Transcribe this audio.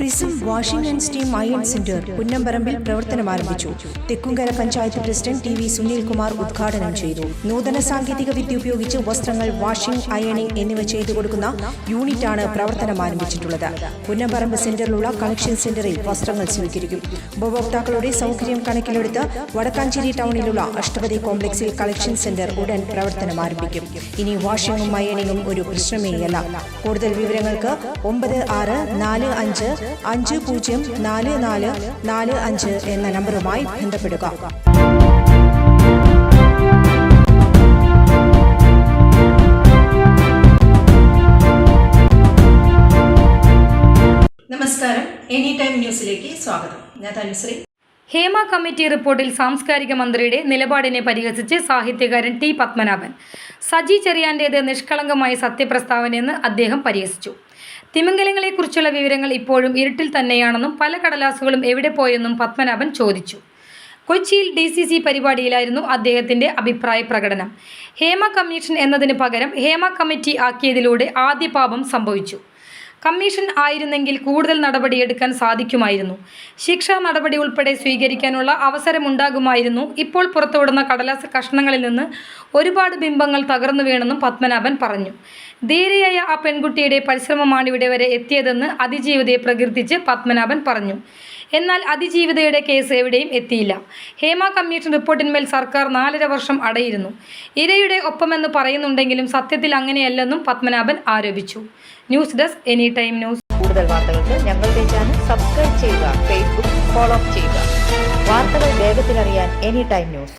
Prism washing and steam iron centre പുന്നമ്പറമ്പിൽ പ്രവർത്തനം ആരംഭിച്ചു. Thekkumkara panchayat president T V Sunilkumar ഉദ്ഘാടനം ചെയ്തു. നൂതന സാങ്കേതിക വിദ്യ ഉപയോഗിച്ച് വസ്ത്രങ്ങൾ വാഷിംഗ്, അയണിംഗ് എന്നിവ ചെയ്തു കൊടുക്കുന്ന യൂണിറ്റാണ് പ്രവർത്തനം ആരംഭിച്ചിട്ടുള്ളത്. പുന്നമ്പറമ്പ് സെന്ററിലുള്ള കളക്ഷൻ സെന്ററിൽ വസ്ത്രങ്ങൾ സ്വീകരിക്കും. ഉപഭോക്താക്കളുടെ സൗകര്യം കണക്കിലെടുത്ത് വടക്കാഞ്ചേരി ടൗണിലുള്ള അഷ്ടപതി കോംപ്ലക്സിൽ കളക്ഷൻ സെന്റർ ഉടൻ പ്രവർത്തനം ആരംഭിക്കും. ഇനി വാഷിംഗും അയണിംഗും ഒരു പ്രശ്നമേയല്ല. കൂടുതൽ വിവരങ്ങൾക്ക് 9650444445 എന്ന നമ്പറുമായി ബന്ധപ്പെടുക. നമസ്കാരം, എനി ടൈം ന്യൂസിലേക്ക് സ്വാഗതം. ഞാൻ തനുശ്രീ. ഹേമ കമ്മിറ്റി റിപ്പോർട്ടിൽ സാംസ്കാരിക മന്ത്രിയുടെ നിലപാടിനെ പരിഹസിച്ച് സാഹിത്യകാരൻ ടി പത്മനാഭൻ. സജി ചെറിയാൻ്റേത് നിഷ്കളങ്കമായ സത്യപ്രസ്താവനയെന്ന് അദ്ദേഹം പരിഹസിച്ചു. തിമിംഗലങ്ങളെക്കുറിച്ചുള്ള വിവരങ്ങൾ ഇപ്പോഴും ഇരുട്ടിൽ തന്നെയാണെന്നും പല കടലാസുകളും എവിടെ പോയെന്നും പത്മനാഭൻ ചോദിച്ചു. കൊച്ചിയിൽ DCC പരിപാടിയിലായിരുന്നു അദ്ദേഹത്തിൻ്റെ അഭിപ്രായ പ്രകടനം. ഹേമ കമ്മീഷൻ എന്നതിന് പകരം ഹേമ കമ്മിറ്റി ആക്കിയതിലൂടെ ആദ്യ പാപം സംഭവിച്ചു. കമ്മീഷൻ ആയിരുന്നെങ്കിൽ കൂടുതൽ നടപടിയെടുക്കാൻ സാധിക്കുമായിരുന്നു. ശിക്ഷാ നടപടി ഉൾപ്പെടെ സ്വീകരിക്കാനുള്ള അവസരമുണ്ടാകുമായിരുന്നു. ഇപ്പോൾ പുറത്തുവിടുന്ന കടലാസ് കഷ്ണങ്ങളിൽ നിന്ന് ഒരുപാട് ബിംബങ്ങൾ തകർന്നു വീണെന്നും പത്മനാഭൻ പറഞ്ഞു. ധീരയായ ആ പെൺകുട്ടിയുടെ പരിശ്രമമാണിവിടെ വരെ എത്തിയതെന്ന് അതിജീവിതയെ പ്രകീർത്തിച്ച് പത്മനാഭൻ പറഞ്ഞു. എന്നാൽ അതിജീവിതയുടെ കേസ് എവിടെയും എത്തിയില്ല. ഹേമ കമ്മീഷൻ റിപ്പോർട്ടിന്മേൽ സർക്കാർ 4.5 വർഷം അടയിരുന്നു. ഇരയുടെ ഒപ്പമെന്ന് പറയുന്നുണ്ടെങ്കിലും സത്യത്തിൽ അങ്ങനെയല്ലെന്നും പത്മനാഭൻ ആരോപിച്ചു. News desk, any time news. കൂടുതൽ വാർത്തകൾക്ക് ഞങ്ങളുടെ ചാനൽ സബ്സ്ക്രൈബ് ചെയ്യുക, ഫേസ്ബുക്ക് ഫോളോ ചെയ്യുക. വാർത്തകൾ വേഗത്തിലറിയാൻ എനി ടൈം ന്യൂസ്.